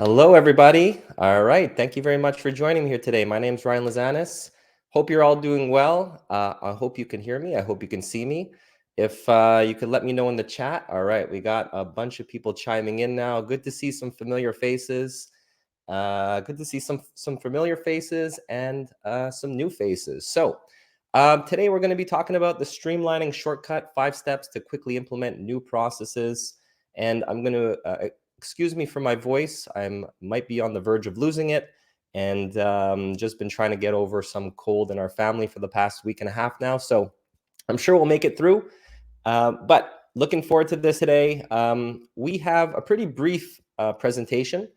Hello, everybody. All right. Thank you very much for joining me here today. My name's Ryan Lazanis. Hope you're all doing well. I hope you can hear me. I hope you can see me. If you could let me know in the chat. All right. We got a bunch of people chiming in now. Good to see some familiar faces. Good to see some familiar faces and some new faces. So today we're going to be talking about the streamlining shortcut, 5 steps to quickly implement new processes. And I'm going to excuse me for my voice. I might be on the verge of losing it, and just been trying to get over some cold in our family for the past week and a half now. So I'm sure we'll make it through. But looking forward to this today. We have a pretty brief presentation.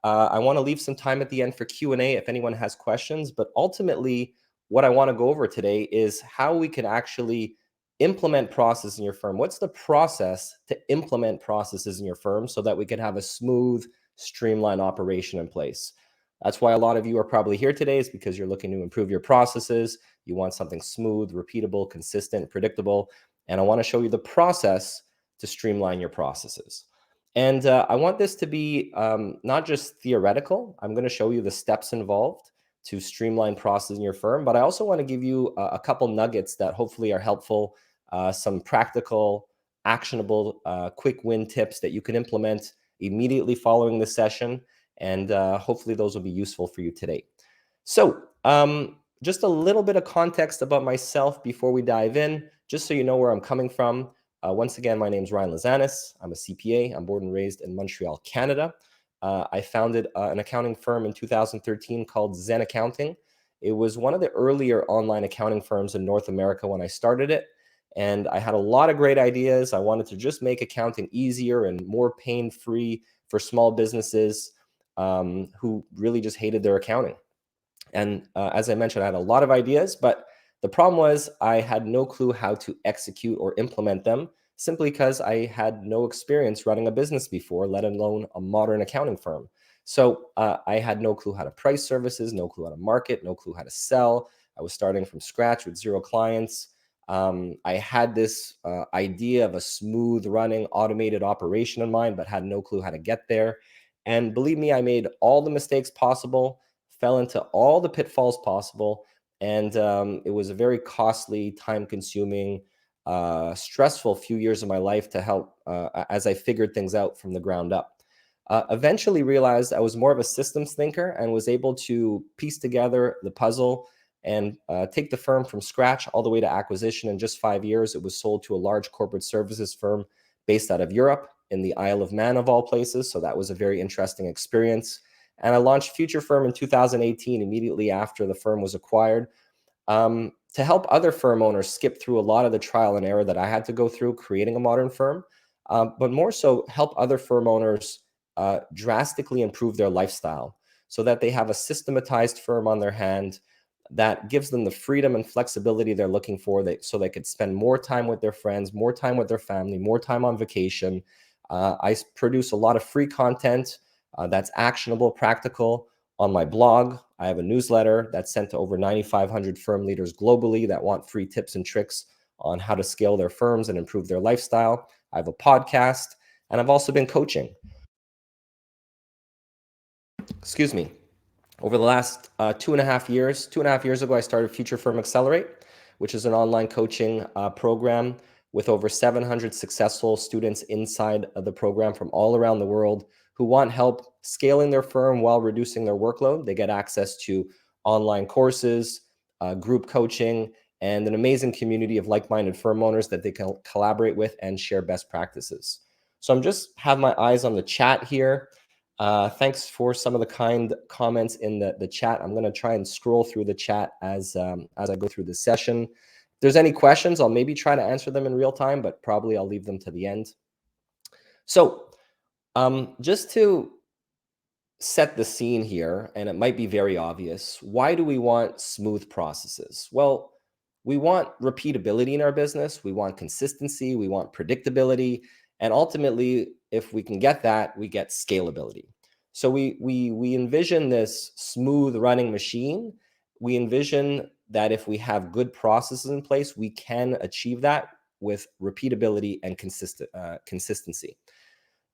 I want to leave some time at the end for Q&A if anyone has questions. But ultimately, what I want to go over today is how we can actually implement process in your firm. What's the process to implement processes in your firm so that we can have a smooth, streamlined operation in place? That's why a lot of you are probably here today, is because you're looking to improve your processes. You want something smooth, repeatable, consistent, predictable. And I want to show you the process to streamline your processes. And I want this to be not just theoretical. I'm going to show you the steps involved to streamline process in your firm, but I also want to give you a couple nuggets that hopefully are helpful, some practical, actionable, quick win tips that you can implement immediately following the session. And hopefully those will be useful for you today. So just a little bit of context about myself before we dive in, just so you know where I'm coming from. Once again, my name is Ryan Lazanis. I'm a CPA. I'm born and raised in Montreal, Canada. I founded an accounting firm in 2013 called Zen Accounting. It was one of the earlier online accounting firms in North America when I started it. And I had a lot of great ideas. I wanted to just make accounting easier and more pain-free for small businesses who really just hated their accounting. And as I mentioned, I had a lot of ideas, but the problem was I had no clue how to execute or implement them, simply because I had no experience running a business before, let alone a modern accounting firm. So I had no clue how to price services, no clue how to market, no clue how to sell. I was starting from scratch with 0 clients. I had this idea of a smooth running automated operation in mind, but had no clue how to get there. And believe me, I made all the mistakes possible, fell into all the pitfalls possible. And it was a very costly, time-consuming, stressful few years of my life to help as I figured things out from the ground up. Eventually realized I was more of a systems thinker and was able to piece together the puzzle and take the firm from scratch all the way to acquisition. In just 5 years, it was sold to a large corporate services firm based out of Europe, in the Isle of Man of all places. So that was a very interesting experience. And I launched Future Firm in 2018, immediately after the firm was acquired, to help other firm owners skip through a lot of the trial and error that I had to go through creating a modern firm, but more so help other firm owners drastically improve their lifestyle so that they have a systematized firm on their hand that gives them the freedom and flexibility they're looking for, so they could spend more time with their friends, more time with their family, more time on vacation. I produce a lot of free content that's actionable, practical on my blog. I have a newsletter that's sent to over 9,500 firm leaders globally that want free tips and tricks on how to scale their firms and improve their lifestyle. I have a podcast, and I've also been coaching. Excuse me. Over the last 2.5 years ago, I started Future Firm Accelerate, which is an online coaching program with over 700 successful students inside of the program from all around the world who want help scaling their firm while reducing their workload. They get access to online courses, group coaching, and an amazing community of like-minded firm owners that they can collaborate with and share best practices. So I'm just have my eyes on the chat here. Thanks for some of the kind comments in the chat. I'm going to try and scroll through the chat as I go through the session. If there's any questions, I'll maybe try to answer them in real time, but probably I'll leave them to the end. So just to set the scene here, and it might be very obvious, why do we want smooth processes? Well, we want repeatability in our business. We want consistency. We want predictability. And ultimately, if we can get that, we get scalability. So we envision this smooth running machine. We envision that if we have good processes in place, we can achieve that with repeatability and consistency.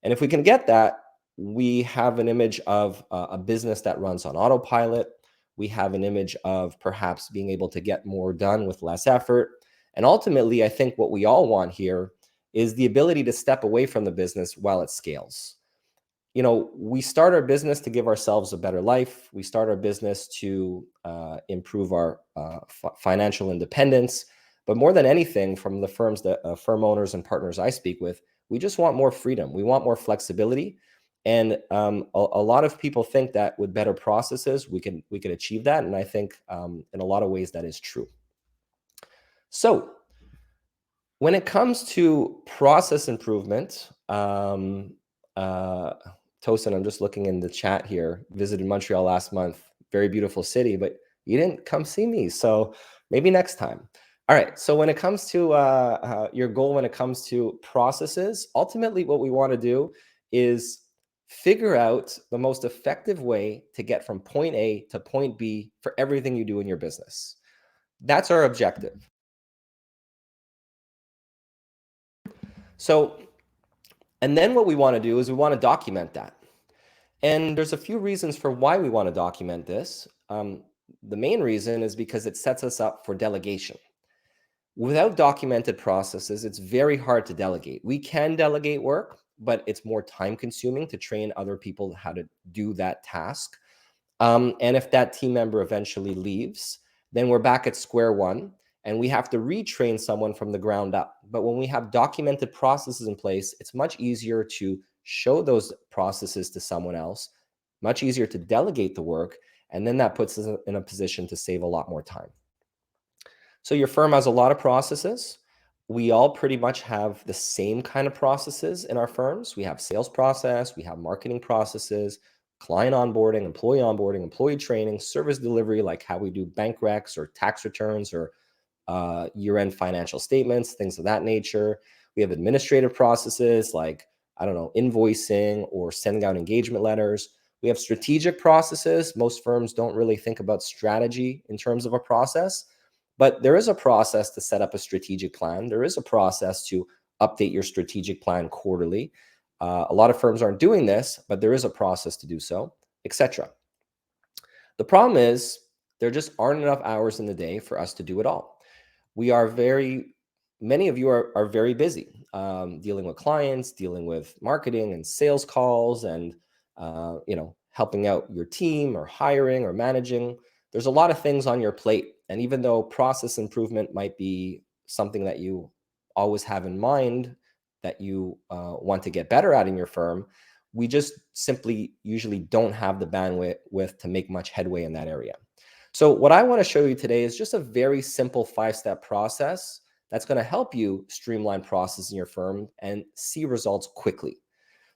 And if we can get that, we have an image of a business that runs on autopilot. We have an image of perhaps being able to get more done with less effort. And ultimately, I think what we all want here is the ability to step away from the business while it scales. We start our business to give ourselves a better life. We start our business to improve our financial independence. But more than anything, from the firm owners and partners I speak with, we just want more freedom. We want more flexibility. And a lot of people think that with better processes, we can achieve that. And I think in a lot of ways that is true. So when it comes to process improvement, Tosin, I'm just looking in the chat here, visited Montreal last month, very beautiful city, but you didn't come see me. So maybe next time. All right. So when it comes to your goal, when it comes to processes, ultimately what we want to do is figure out the most effective way to get from point A to point B for everything you do in your business. That's our objective. So, and then what we want to do is we want to document that. And there's a few reasons for why we want to document this. The main reason is because it sets us up for delegation. Without documented processes, it's very hard to delegate. We can delegate work, but it's more time consuming to train other people how to do that task. And if that team member eventually leaves, then we're back at square one and we have to retrain someone from the ground up. But when we have documented processes in place, it's much easier to show those processes to someone else, much easier to delegate the work, and then that puts us in a position to save a lot more time. So your firm has a lot of processes. We all pretty much have the same kind of processes in our firms. We have sales process, we have marketing processes, client onboarding, employee training, service delivery, like how we do bank recs or tax returns or year-end financial statements, things of that nature. We have administrative processes like, I don't know, invoicing or sending out engagement letters. We have strategic processes. Most firms don't really think about strategy in terms of a process, but there is a process to set up a strategic plan. There is a process to update your strategic plan quarterly. A lot of firms aren't doing this, but there is a process to do so, etc. The problem is there just aren't enough hours in the day for us to do it all. Many of you are very busy dealing with clients, dealing with marketing and sales calls, and helping out your team or hiring or managing. There's a lot of things on your plate. And even though process improvement might be something that you always have in mind, that you want to get better at in your firm, we just simply usually don't have the bandwidth to make much headway in that area. So what I want to show you today is just a very simple 5-step process that's going to help you streamline processes in your firm and see results quickly.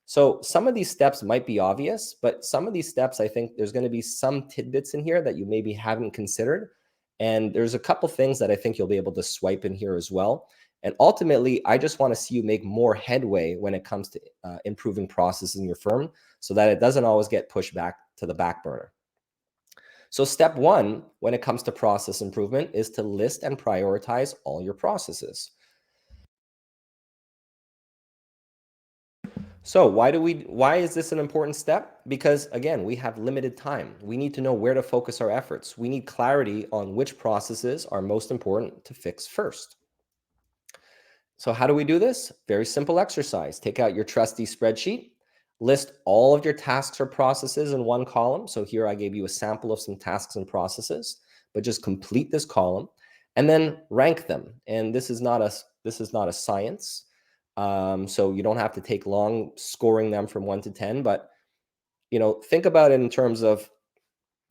So some of these steps might be obvious, but some of these steps, I think there's going to be some tidbits in here that you maybe haven't considered. And there's a couple things that I think you'll be able to swipe in here as well. And ultimately, I just want to see you make more headway when it comes to improving processes in your firm so that it doesn't always get pushed back to the back burner. So step one, when it comes to process improvement, is to list and prioritize all your processes. So why is this an important step? Because again, we have limited time. We need to know where to focus our efforts. We need clarity on which processes are most important to fix first. So how do we do this? Very simple exercise. Take out your trusty spreadsheet, list all of your tasks or processes in one column. So here I gave you a sample of some tasks and processes, but just complete this column and then rank them. And this is not a science. So you don't have to take long scoring them from 1 to 10, but think about it in terms of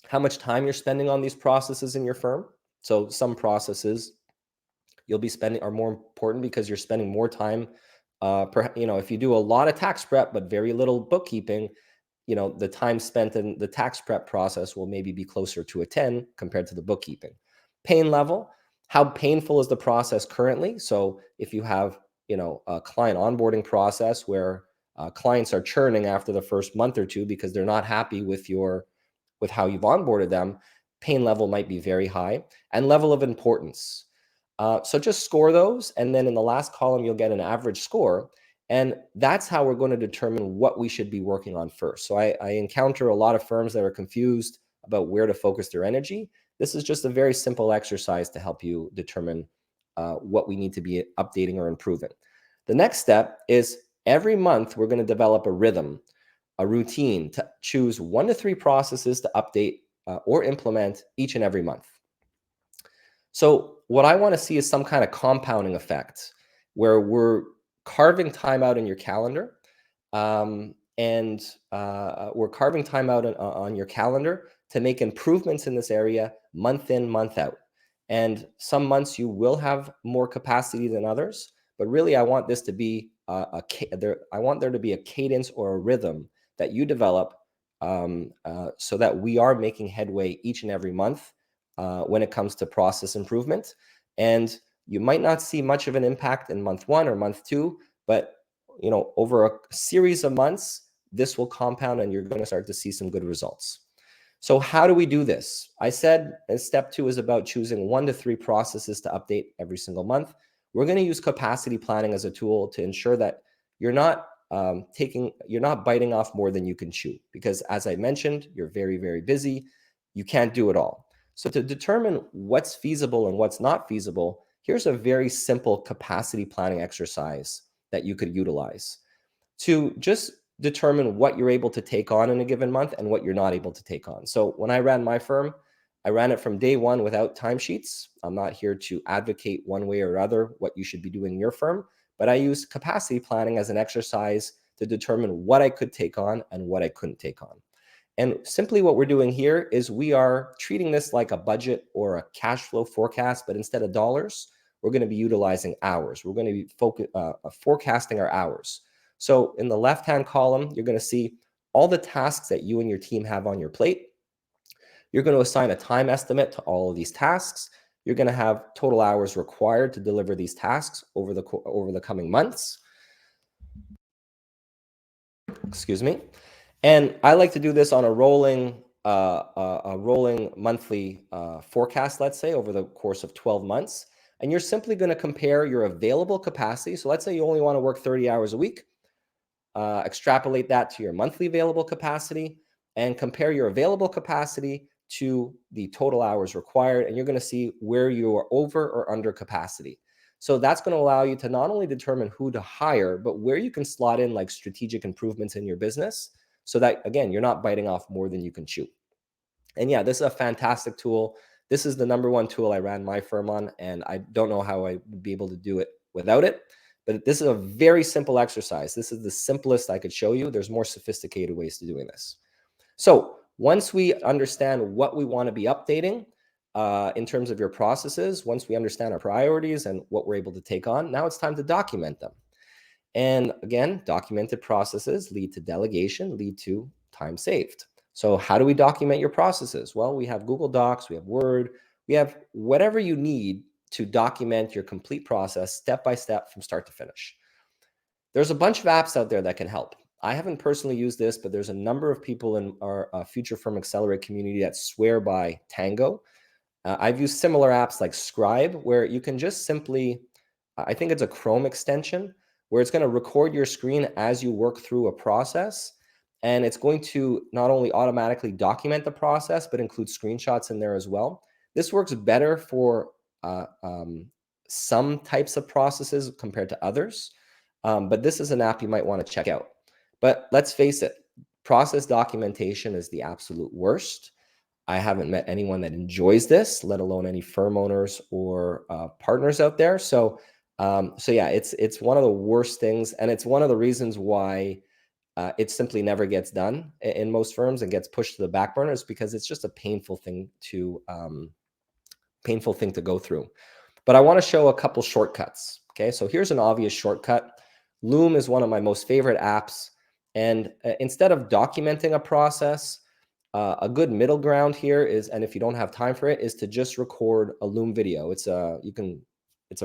how much time you're spending on these processes in your firm. So some processes you'll be spending are more important because you're spending more time. If you do a lot of tax prep but very little bookkeeping, the time spent in the tax prep process will maybe be closer to a 10 compared to the bookkeeping. Pain level, how painful is the process currently? So if you have a client onboarding process where clients are churning after the first month or two because they're not happy with how you've onboarded them, pain level might be very high. And level of importance. So just score those, and then in the last column, you'll get an average score. And that's how we're going to determine what we should be working on first. So I encounter a lot of firms that are confused about where to focus their energy. This is just a very simple exercise to help you determine what we need to be updating or improving. The next step is every month we're going to develop a rhythm, a routine to choose 1 to 3 processes to update or implement each and every month. So what I want to see is some kind of compounding effect where we're carving time out in your calendar, and we're carving time out on your calendar to make improvements in this area month in, month out. And some months you will have more capacity than others, but really I want this to be I want there to be a cadence or a rhythm that you develop, so that we are making headway each and every month when it comes to process improvement. And you might not see much of an impact in month 1 or month 2, but over a series of months, this will compound and you're going to start to see some good results. So how do we do this? I said step 2 is about choosing 1 to 3 processes to update every single month. We're going to use capacity planning as a tool to ensure that you're not biting off more than you can chew, because as I mentioned, you're very, very busy. You can't do it all. So to determine what's feasible and what's not feasible, here's a very simple capacity planning exercise that you could utilize to just determine what you're able to take on in a given month and what you're not able to take on. So when I ran my firm, I ran it from day 1 without timesheets. I'm not here to advocate one way or other what you should be doing in your firm, but I use capacity planning as an exercise to determine what I could take on and what I couldn't take on. And simply what we're doing here is we are treating this like a budget or a cash flow forecast, but instead of dollars, we're going to be utilizing hours. We're going to be forecasting our hours. So in the left-hand column, you're going to see all the tasks that you and your team have on your plate. You're going to assign a time estimate to all of these tasks. You're going to have total hours required to deliver these tasks over the coming months. Excuse me. And I like to do this on a rolling monthly forecast, let's say, over the course of 12 months. And you're simply going to compare your available capacity. So let's say you only want to work 30 hours a week. Extrapolate that to your monthly available capacity and compare your available capacity to the total hours required. And you're going to see where you are over or under capacity. So that's going to allow you to not only determine who to hire, but where you can slot in like strategic improvements in your business so that, again, you're not biting off more than you can chew. And yeah, this is a fantastic tool. This is the #1 tool I ran my firm on, and I don't know how I would be able to do it without it. But this is a very simple exercise. This is the simplest I could show you. There's more sophisticated ways to doing this. So once we understand what we want to be updating in terms of your processes, once we understand our priorities and what we're able to take on, now it's time to document them. And again, documented processes lead to delegation, lead to time saved. So how do we document your processes? Well, we have Google Docs, we have Word, we have whatever you need to document your complete process step by step from start to finish. There's a bunch of apps out there that can help. I haven't personally used this, but there's a number of people in our Future Firm Accelerate community that swear by Tango. I've used similar apps like Scribe, where you can just simply, I think it's a Chrome extension, where it's going to record your screen as you work through a process. And it's going to not only automatically document the process, but include screenshots in there as well. This works better for some types of processes compared to others. But this is an app you might want to check out. But let's face it, process documentation is the absolute worst. I haven't met anyone that enjoys this, let alone any firm owners or partners out there. So yeah, it's one of the worst things, and it's one of the reasons why it simply never gets done in most firms and gets pushed to the back burner, is because it's just a painful thing to go through. But I want to show a couple shortcuts. Okay, so here's an obvious shortcut. Loom is one of my most favorite apps, and instead of documenting a process, a good middle ground here is, and if you don't have time for it, is to just record a Loom video. It's a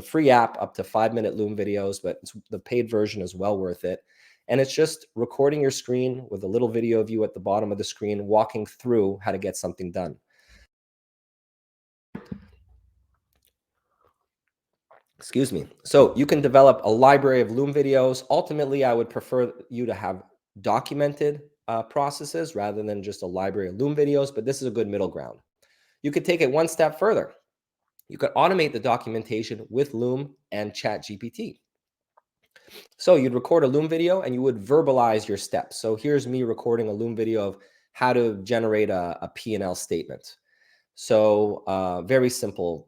free app, up to 5-minute Loom videos, but the paid version is well worth it. And it's just recording your screen with a little video of you at the bottom of the screen, walking through how to get something done. Excuse me. So you can develop a library of Loom videos. Ultimately, I would prefer you to have documented processes rather than just a library of Loom videos, but this is a good middle ground. You could take it one step further. You could automate the documentation with Loom and ChatGPT. So you'd record a Loom video and you would verbalize your steps. So here's me recording a Loom video of how to generate a P&L statement. So very simple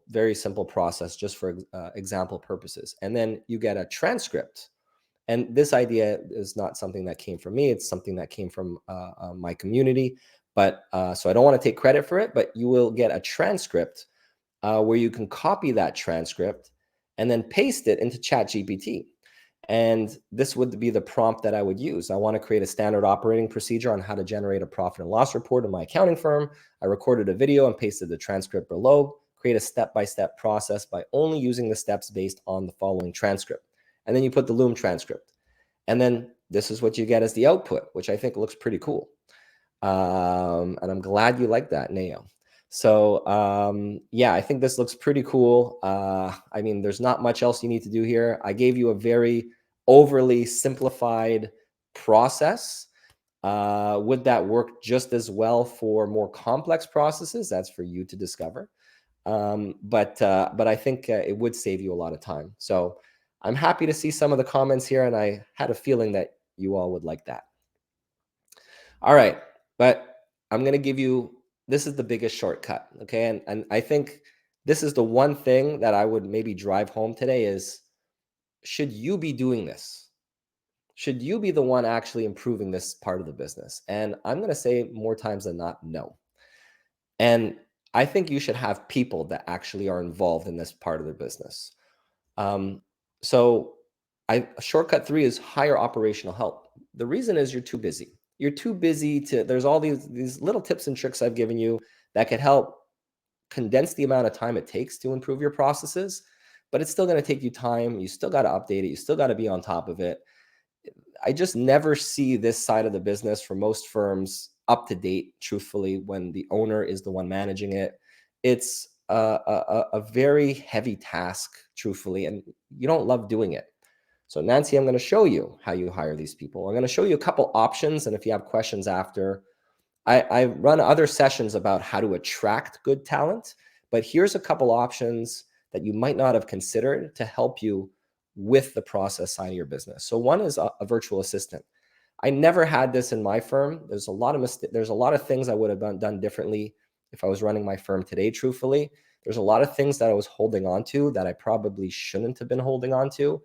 process just for example purposes. And then you get a transcript. And this idea is not something that came from me. It's something that came from my community. But so I don't want to take credit for it, but you will get a transcript where you can copy that transcript and then paste it into ChatGPT. And this would be the prompt that I would use. I want to create a standard operating procedure on how to generate a profit and loss report in my accounting firm. I recorded a video and pasted the transcript below. Create a step-by-step process by only using the steps based on the following transcript. And then you put the Loom transcript. And then this is what you get as the output, which I think looks pretty cool. And I'm glad you like that, Neo. So yeah, I think this looks pretty cool. I mean, there's not much else you need to do here. I gave you a very overly simplified process. Would that work just as well for more complex processes? That's for you to discover. But I think it would save you a lot of time. So I'm happy to see some of the comments here, and I had a feeling that you all would like that. All right, but I'm going to give you, this is the biggest shortcut, okay? And I think this is the one thing that I would maybe drive home today is, should you be doing this? Should you be the one actually improving this part of the business? And I'm going to say more times than not, no. And I think you should have people that actually are involved in this part of the business. So shortcut 3 is hire operational help. The reason is you're too busy. You're too busy to, there's all these little tips and tricks I've given you that could help condense the amount of time it takes to improve your processes, but it's still going to take you time. You still got to update it. You still got to be on top of it. I just never see this side of the business for most firms up to date, truthfully, when the owner is the one managing it. It's a very heavy task, truthfully, and you don't love doing it. So Nancy, I'm going to show you how you hire these people. I'm going to show you a couple options, and if you have questions after, I run other sessions about how to attract good talent, but here's a couple options that you might not have considered to help you with the process side of your business. So one is a virtual assistant. I never had this in my firm. There's a lot of things I would have done differently if I was running my firm today, truthfully. There's a lot of things that I was holding on to that I probably shouldn't have been holding on to.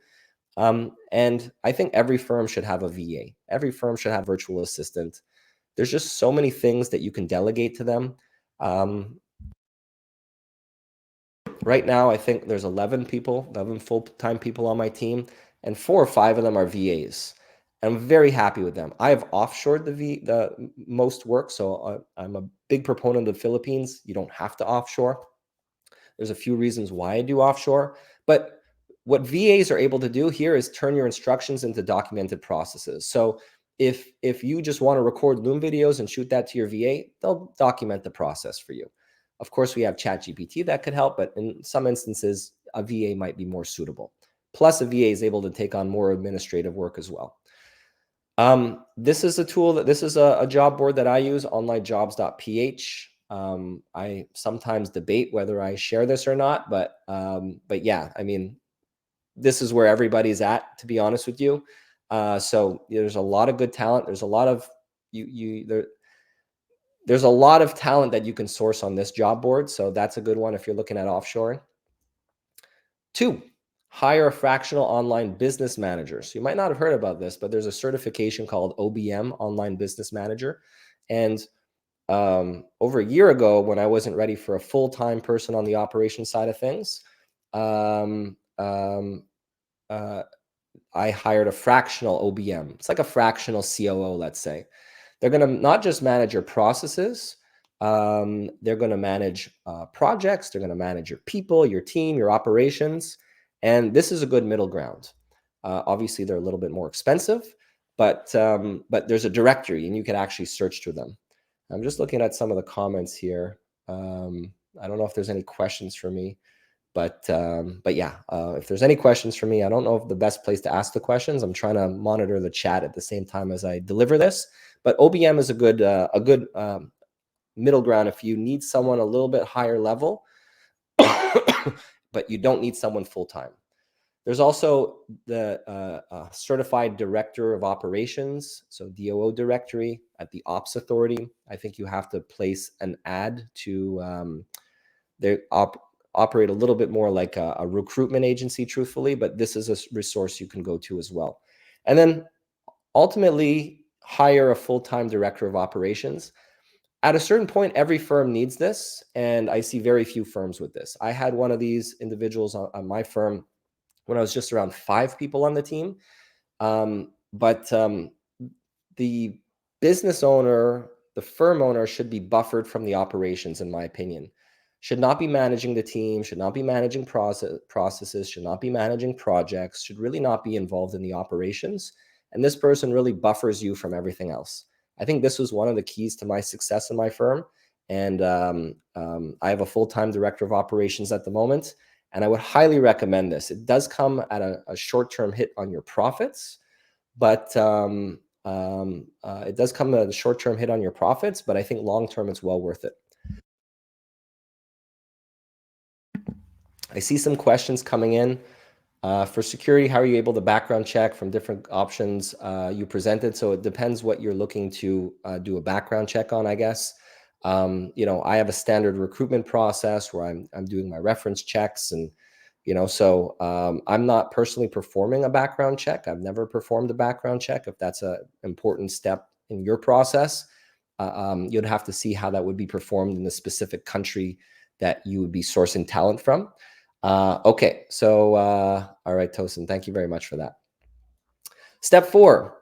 And I think every firm should have a VA. Every firm should have a virtual assistant. There's just so many things that you can delegate to them. Right now, I think there's 11 full-time people on my team, and 4 or 5 of them are VAs. I'm very happy with them. I have offshored the most work, so I'm a big proponent of the Philippines. You don't have to offshore. There's a few reasons why I do offshore, but what VAs are able to do here is turn your instructions into documented processes. So if you just want to record Loom videos and shoot that to your VA, they'll document the process for you. Of course, we have ChatGPT that could help, but in some instances, a VA might be more suitable. Plus, a VA is able to take on more administrative work as well. This is a tool this is a job board that I use, onlinejobs.ph. I sometimes debate whether I share this or not, but yeah, I mean, this is where everybody's at, to be honest with you. So there's a lot of good talent. There's a lot of there's a lot of talent that you can source on this job board. So that's a good one if you're looking at offshoring. 2, hire a fractional online business manager. So you might not have heard about this, but there's a certification called OBM, Online Business Manager. And over a year ago, when I wasn't ready for a full-time person on the operations side of things, I hired a fractional OBM. It's like a fractional COO, let's say. They're going to not just manage your processes, they're going to manage projects, they're going to manage your people, your team, your operations. And this is a good middle ground. Obviously, they're a little bit more expensive, but there's a directory and you can actually search through them. I'm just looking at some of the comments here. I don't know if there's any questions for me. But yeah, if there's any questions for me, I don't know if the best place to ask the questions. I'm trying to monitor the chat at the same time as I deliver this. But OBM is a good middle ground if you need someone a little bit higher level, but you don't need someone full time. There's also the certified director of operations, so DOO directory at the ops authority. I think you have to place an ad to they operate a little bit more like a recruitment agency, truthfully, but this is a resource you can go to as well. And then ultimately hire a full-time director of operations. At a certain point, every firm needs this, and I see very few firms with this. I had one of these individuals on my firm when I was just around 5 people on the team. But the business owner, the firm owner should be buffered from the operations, in my opinion. Should not be managing the team, should not be managing processes, should not be managing projects, should really not be involved in the operations. And this person really buffers you from everything else. I think this was one of the keys to my success in my firm. And I have a full-time director of operations at the moment. And I would highly recommend this. It does come at a short-term hit on your profits, but it does come at a short-term hit on your profits, but I think long-term it's well worth it. I see some questions coming in. For security, how are you able to background check from different options you presented? So it depends what you're looking to do a background check on, I guess. I have a standard recruitment process where I'm doing my reference checks, and so I'm not personally performing a background check. I've never performed a background check. If that's an important step in your process, you'd have to see how that would be performed in the specific country that you would be sourcing talent from. Okay, so all right, Tosin, thank you very much for that. Step 4,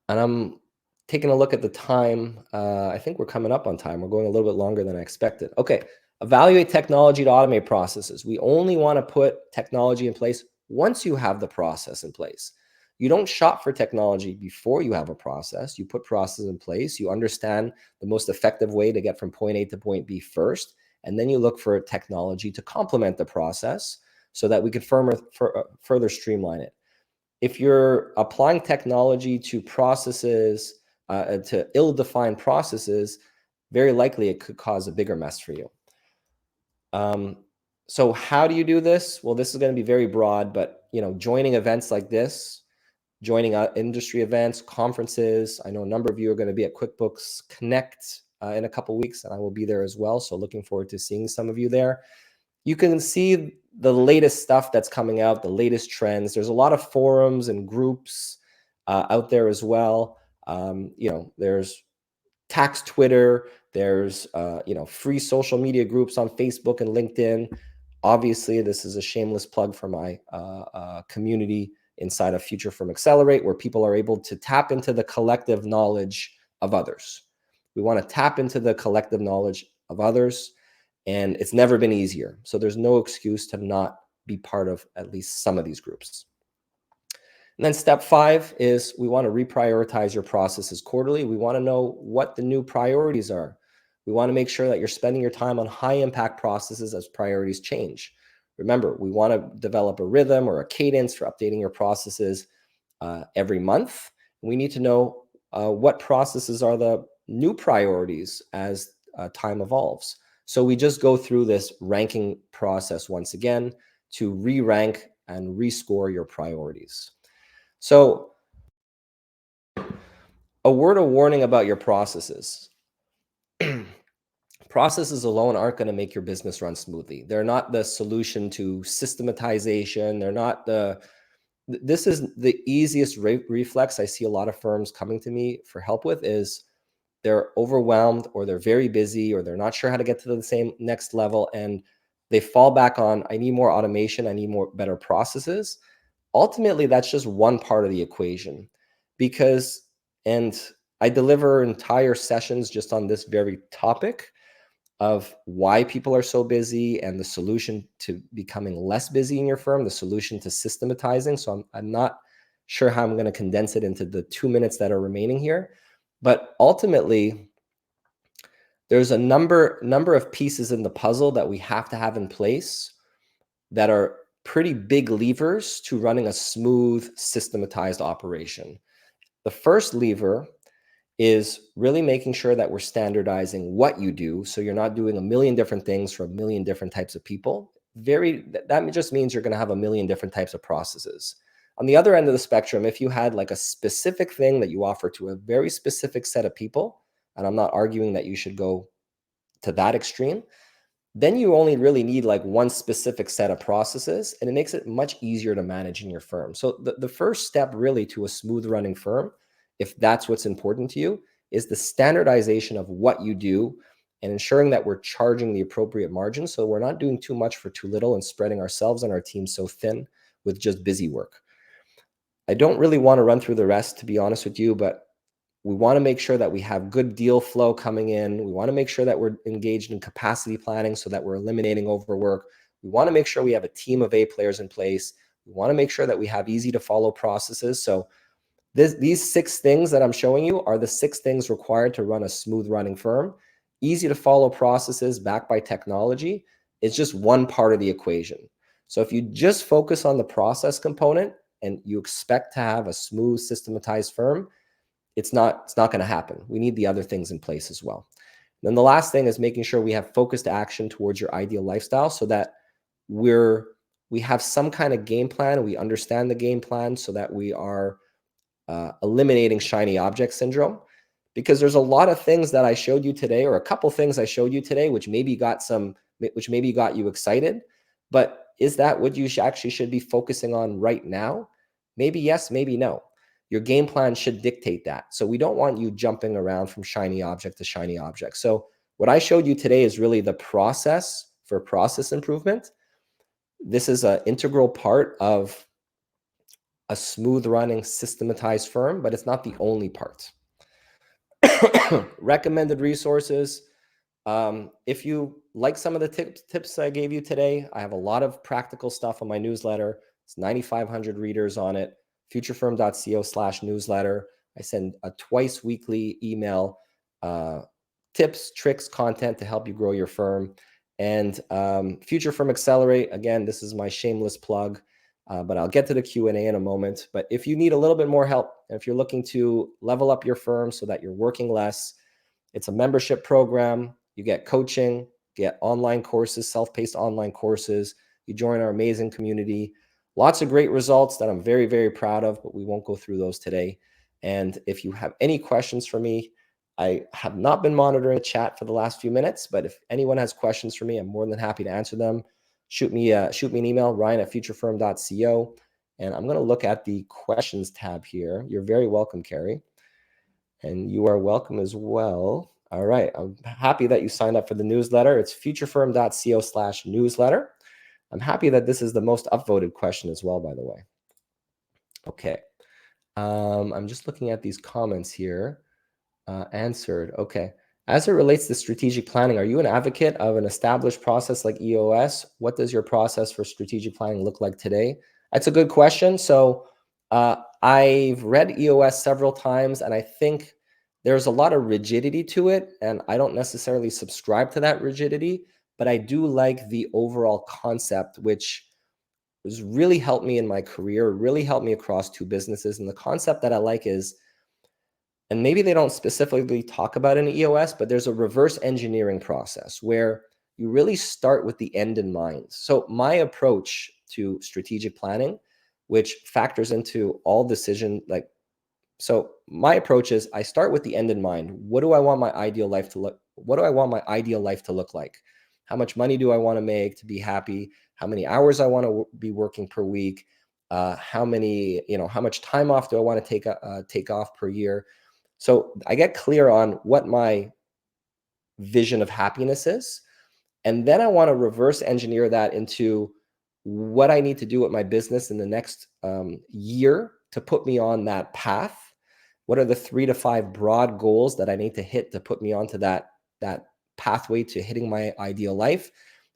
and I'm taking a look at the time. I think we're coming up on time. We're going a little bit longer than I expected. Okay, evaluate technology to automate processes. We only want to put technology in place once you have the process in place. You don't shop for technology before you have a process. You put process in place. You understand the most effective way to get from point A to point B first, and then you look for technology to complement the process so that we could further streamline it. If you're applying technology to processes, to ill-defined processes, very likely it could cause a bigger mess for you. So how do you do this? Well, this is going to be very broad, but joining events like this, joining industry events, conferences. I know a number of you are going to be at QuickBooks Connect in a couple of weeks, and I will be there as well. So looking forward to seeing some of you there. You can see the latest stuff that's coming out, the latest trends. There's a lot of forums and groups out there as well. There's tax Twitter. There's free social media groups on Facebook and LinkedIn. Obviously, this is a shameless plug for my community inside of Future Firm Accelerate, where people are able to tap into the collective knowledge of others. We want to tap into the collective knowledge of others, and it's never been easier. So there's no excuse to not be part of at least some of these groups. And then step 5 is we want to reprioritize your processes quarterly. We want to know what the new priorities are. We want to make sure that you're spending your time on high impact processes as priorities change. Remember, we want to develop a rhythm or a cadence for updating your processes every month. We need to know what processes are the new priorities as time evolves. So we just go through this ranking process once again to re-rank and rescore your priorities. So a word of warning about your processes. Processes alone aren't going to make your business run smoothly. They're not the solution to systematization. They're not this is the easiest reflex I see a lot of firms coming to me for help with is they're overwhelmed, or they're very busy, or they're not sure how to get to the same next level. And they fall back on, I need more automation. I need more better processes. Ultimately, that's just one part of the equation and I deliver entire sessions just on this very topic of why people are so busy and the solution to becoming less busy in your firm, the solution to systematizing. So I'm not sure how I'm going to condense it into the 2 minutes that are remaining here. But ultimately, there's a number of pieces in the puzzle that we have to have in place that are pretty big levers to running a smooth, systematized operation. The first lever is really making sure that we're standardizing what you do, so you're not doing a million different things for a million different types of people. That just means you're going to have a million different types of processes. On the other end of the spectrum, if you had like a specific thing that you offer to a very specific set of people, and I'm not arguing that you should go to that extreme, then you only really need like one specific set of processes, and it makes it much easier to manage in your firm. So the first step really to a smooth running firm, if that's what's important to you, is the standardization of what you do and ensuring that we're charging the appropriate margin, so we're not doing too much for too little and spreading ourselves and our team so thin with just busy work. I don't really want to run through the rest, to be honest with you, but we want to make sure that we have good deal flow coming in. We want to make sure that we're engaged in capacity planning so that we're eliminating overwork. We want to make sure we have a team of A players in place. We want to make sure that we have easy to follow processes. So these 6 things that I'm showing you are the 6 things required to run a smooth running firm. Easy to follow processes backed by technology is just one part of the equation. So if you just focus on the process component and you expect to have a smooth, systematized firm, it's not going to happen. We need the other things in place as well. Then the last thing is making sure we have focused action towards your ideal lifestyle, so that we have some kind of game plan. We understand the game plan so that we are eliminating shiny object syndrome. Because there's a lot of things that I showed you today, or a couple things I showed you today, which maybe got you excited. But is that what you actually should be focusing on right now? Maybe yes, maybe no. Your game plan should dictate that. So we don't want you jumping around from shiny object to shiny object. So what I showed you today is really the process for process improvement. This is an integral part of a smooth running, systematized firm, but it's not the only part. Recommended resources. If you like some of the tips I gave you today, I have a lot of practical stuff on my newsletter. It's 9,500 readers on it. futurefirm.co/newsletter. I send a twice weekly email, tips, tricks, content to help you grow your firm. And Future Firm Accelerate, again, this is my shameless plug, but I'll get to the Q&A in a moment. But if you need a little bit more help, if you're looking to level up your firm so that you're working less, it's a membership program. You get coaching, get online courses, self-paced online courses. You join our amazing community. Lots of great results that I'm very, very proud of, but we won't go through those today. And if you have any questions for me, I have not been monitoring the chat for the last few minutes, but if anyone has questions for me, I'm more than happy to answer them. Shoot me an email, ryan@futurefirm.co. And I'm going to look at the questions tab here. You're very welcome, Carrie. And you are welcome as well. All right. I'm happy that you signed up for the newsletter. It's futurefirm.co/newsletter. I'm happy that this is the most upvoted question as well, by the way. Okay. I'm just looking at these comments here. Answered. Okay. As it relates to strategic planning, are you an advocate of an established process like EOS? What does your process for strategic planning look like today? That's a good question. So I've read EOS several times, and I think there's a lot of rigidity to it, and I don't necessarily subscribe to that rigidity, but I do like the overall concept, which has really helped me in my career, really helped me across 2 businesses. And the concept that I like is, and maybe they don't specifically talk about it in EOS, but there's a reverse engineering process where you really start with the end in mind. So my approach to strategic planning, which factors into all decision, so my approach is I start with the end in mind. What do I want my ideal life to look? What do I want my ideal life to look like? How much money do I want to make to be happy? How many hours I want to be working per week? How much time off do I want to take off per year? So I get clear on what my vision of happiness is. And then I want to reverse engineer that into what I need to do with my business in the next year to put me on that path. What are the 3 to 5 broad goals that I need to hit to put me onto that pathway to hitting my ideal life?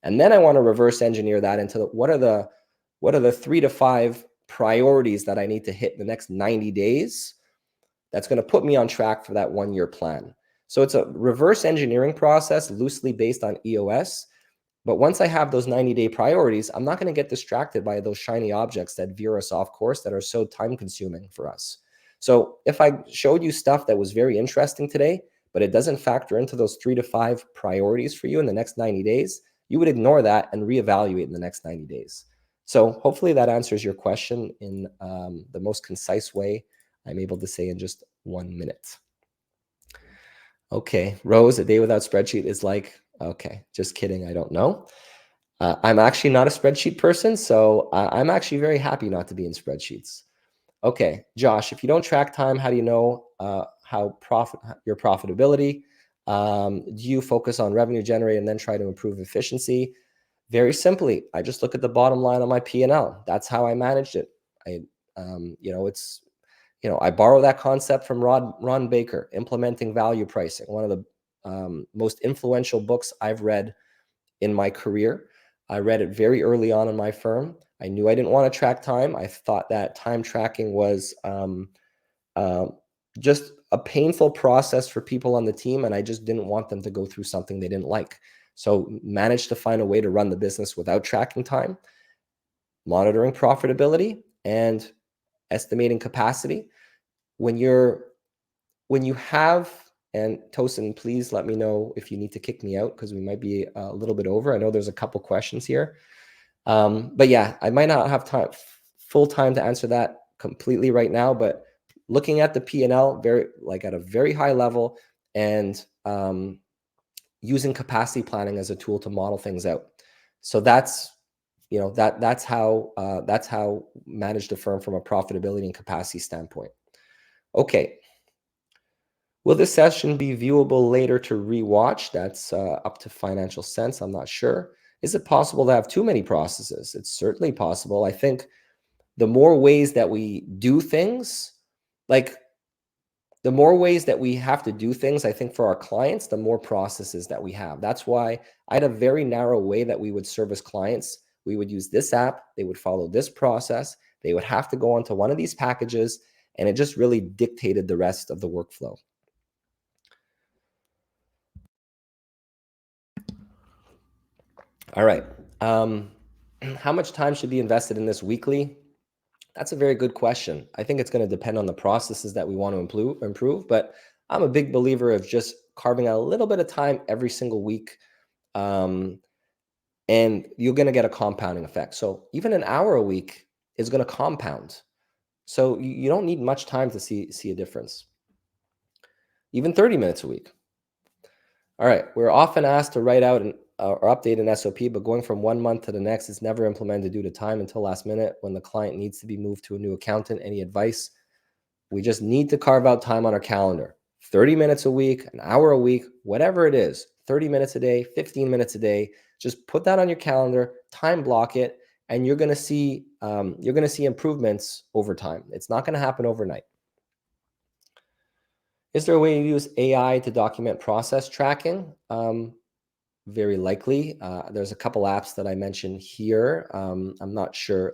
And then I want to reverse engineer that into what are the 3 to 5 priorities that I need to hit in the next 90 days that's going to put me on track for that 1-year plan. So it's a reverse engineering process loosely based on EOS. But once I have those 90-day priorities, I'm not going to get distracted by those shiny objects that veer us off course that are so time consuming for us. So if I showed you stuff that was very interesting today, but it doesn't factor into those 3 to 5 priorities for you in the next 90 days, you would ignore that and reevaluate in the next 90 days. So hopefully that answers your question in the most concise way I'm able to say in just 1 minute. Okay, Rose, a day without spreadsheet is like, okay, just kidding, I don't know. I'm actually not a spreadsheet person, so I'm actually very happy not to be in spreadsheets. Okay, Josh, if you don't track time, how do you know your profitability? Do you focus on revenue generated and then try to improve efficiency? Very simply, I just look at the bottom line on my P&L. That's how I managed it. I borrow that concept from Ron Baker, Implementing Value Pricing, one of the most influential books I've read in my career. I read it very early on in my firm. I knew I didn't want to track time. I thought that time tracking was just a painful process for people on the team, and I just didn't want them to go through something they didn't like. So managed to find a way to run the business without tracking time, monitoring profitability, and estimating capacity. When you have, and Tosin, please let me know if you need to kick me out because we might be a little bit over. I know there's a couple questions here. But yeah, I might not have full time to answer that completely right now, but looking at the P&L at a very high level, and using capacity planning as a tool to model things out. So that's how manage the firm from a profitability and capacity standpoint. Okay. Will this session be viewable later to rewatch? That's up to Financial Sense. I'm not sure. Is it possible to have too many processes? It's certainly possible. I think the more ways that we do things, like the more ways that we have to do things, I think for our clients, the more processes that we have. That's why I had a very narrow way that we would service clients. We would use this app. They would follow this process. They would have to go onto one of these packages, and it just really dictated the rest of the workflow. All right. How much time should be invested in this weekly? That's a very good question. I think it's going to depend on the processes that we want to improve, but I'm a big believer of just carving out a little bit of time every single week, and you're going to get a compounding effect. So even an hour a week is going to compound. So you don't need much time to see a difference. Even 30 minutes a week. All right. We're often asked to write out or update an SOP, but going from 1 month to the next is never implemented due to time until last minute when the client needs to be moved to a new accountant. Any advice? We just need to carve out time on our calendar. 30 minutes a week, an hour a week, whatever it is, 30 minutes a day, 15 minutes a day. Just put that on your calendar, time block it, and you're going to see improvements over time. It's not going to happen overnight. Is there a way to use AI to document process tracking? Very likely. There's a couple apps that I mentioned here. I'm not sure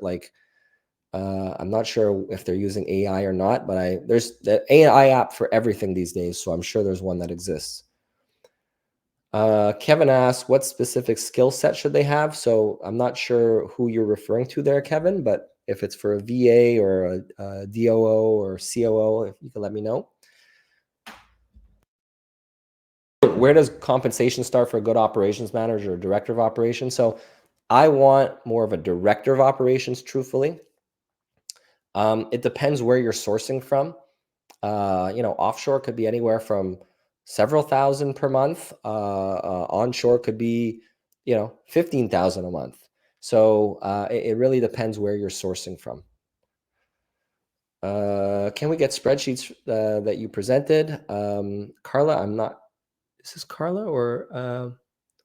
if they're using AI or not, but there's the AI app for everything these days, so I'm sure there's one that exists. Kevin asks, what specific skill set should they have? So I'm not sure who you're referring to there, Kevin, but if it's for a VA or a DOO or COO, if you can let me know. Where does compensation start for a good operations manager or director of operations? So I want more of a director of operations, truthfully. It depends where you're sourcing from. Offshore could be anywhere from several thousand per month. Onshore could be, 15,000 a month. So it really depends where you're sourcing from. Can we get spreadsheets that you presented? Carla, is this Carla or,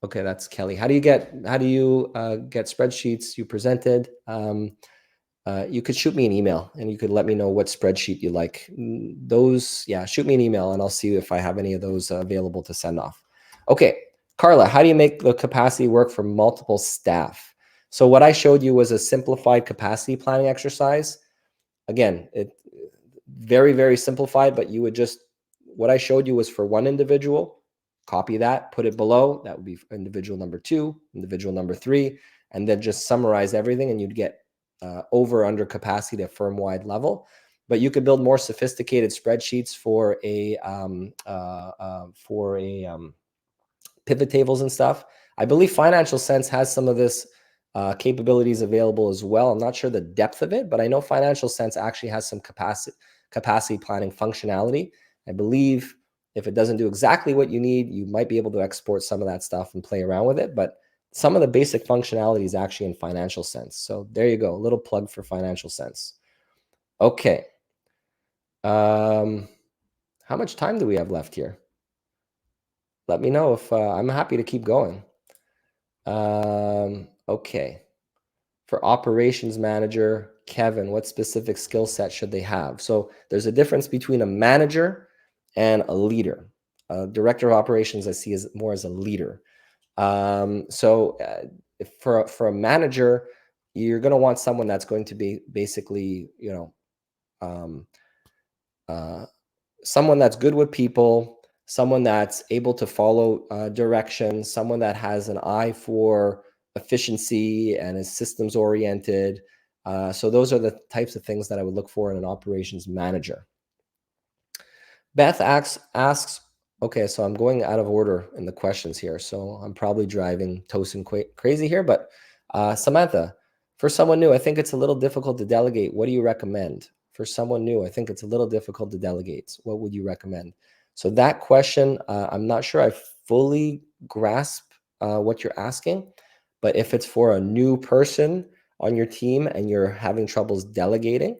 okay, that's Kelly. How do you get spreadsheets you presented? You could shoot me an email and you could let me know what spreadsheet you like. Shoot me an email and I'll see if I have any of those available to send off. Okay, Carla, how do you make the capacity work for multiple staff? So what I showed you was a simplified capacity planning exercise. Again, it very, very simplified, but what I showed you was for one individual. copy that, put it below. That would be individual number 2, individual number 3, and then just summarize everything, and you'd get over under capacity at firm-wide level. But you could build more sophisticated spreadsheets for a pivot tables and stuff. I believe Financial Sense has some of this capabilities available as well. I'm not sure the depth of it, but I know Financial Sense actually has some capacity planning functionality. I believe if it doesn't do exactly what you need, you might be able to export some of that stuff and play around with it. But some of the basic functionality is actually in Financial Sense. So there you go, a little plug for Financial Sense. Okay. How much time do we have left here? Let me know if I'm happy to keep going. Okay. For operations manager, Kevin, what specific skill set should they have? So there's a difference between a manager and a leader. Director of operations I see as more as a leader. For a manager, you're going to want someone that's going to be basically, someone that's good with people, someone that's able to follow directions, someone that has an eye for efficiency and is systems oriented. So those are the types of things that I would look for in an operations manager. Beth asks, okay, so I'm going out of order in the questions here, so I'm probably driving Tosin crazy here, but Samantha, for someone new, I think it's a little difficult to delegate. What do you recommend? For someone new, I think it's a little difficult to delegate. What would you recommend? So that question, I'm not sure I fully grasp what you're asking, but if it's for a new person on your team and you're having troubles delegating,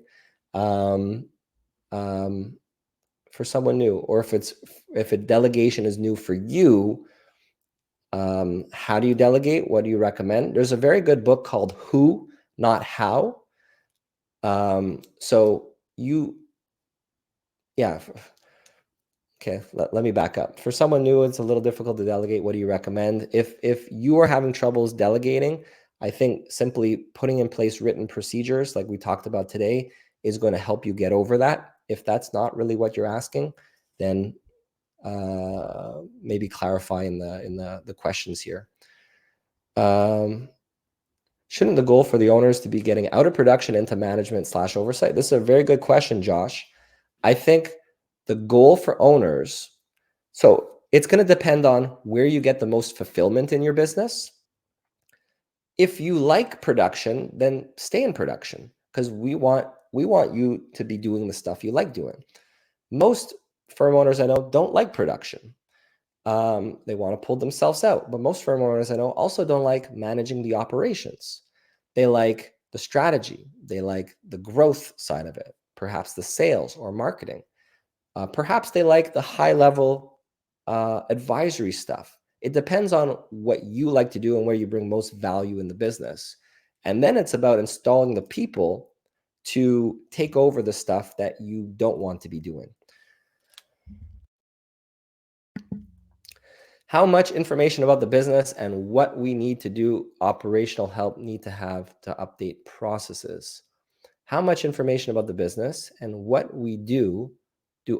for someone new, or if a delegation is new for you, how do you delegate? What do you recommend? There's a very good book called Who, Not How. Okay, let me back up. For someone new, it's a little difficult to delegate. What do you recommend? If you are having troubles delegating, I think simply putting in place written procedures like we talked about today is going to help you get over that. If that's not really what you're asking, then maybe clarify in the questions here. Shouldn't the goal for the owners to be getting out of production into management/oversight? This is a very good question, Josh. I think the goal for owners, so it's going to depend on where you get the most fulfillment in your business. If you like production, then stay in production, because we want you to be doing the stuff you like doing. Most firm owners I know don't like production. They want to pull themselves out. But most firm owners I know also don't like managing the operations. They like the strategy. They like the growth side of it, perhaps the sales or marketing. Perhaps they like the high-level advisory stuff. It depends on what you like to do and where you bring most value in the business. And then it's about installing the people to take over the stuff that you don't want to be doing. How much information about the business and what we need to do operational help need to have to update processes? How much information about the business and what we do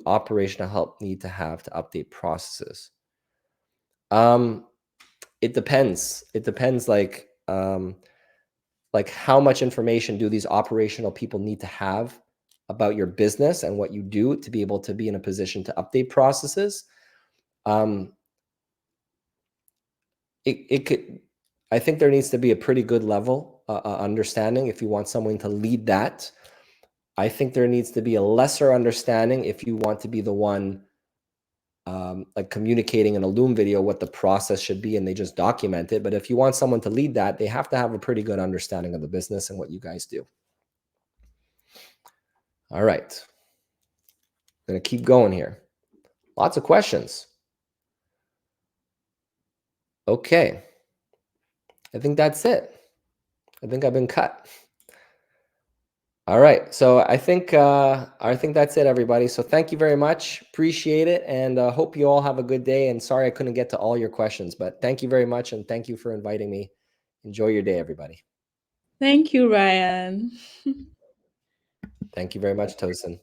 operational help need to have to update processes? It depends. It depends like how much information do these operational people need to have about your business and what you do to be able to be in a position to update processes. I think there needs to be a pretty good level understanding if you want someone to lead that. I think there needs to be a lesser understanding if you want to be the one like communicating in a Loom video what the process should be and they just document it. But if you want someone to lead that, they have to have a pretty good understanding of the business and what you guys do. All right. I'm going to keep going here. Lots of questions. Okay. I think that's it. I think I've been cut. All right. So I think that's it, everybody. So thank you very much. Appreciate it. And hope you all have a good day. And sorry I couldn't get to all your questions, but thank you very much. And thank you for inviting me. Enjoy your day, everybody. Thank you, Ryan. Thank you very much, Tosin.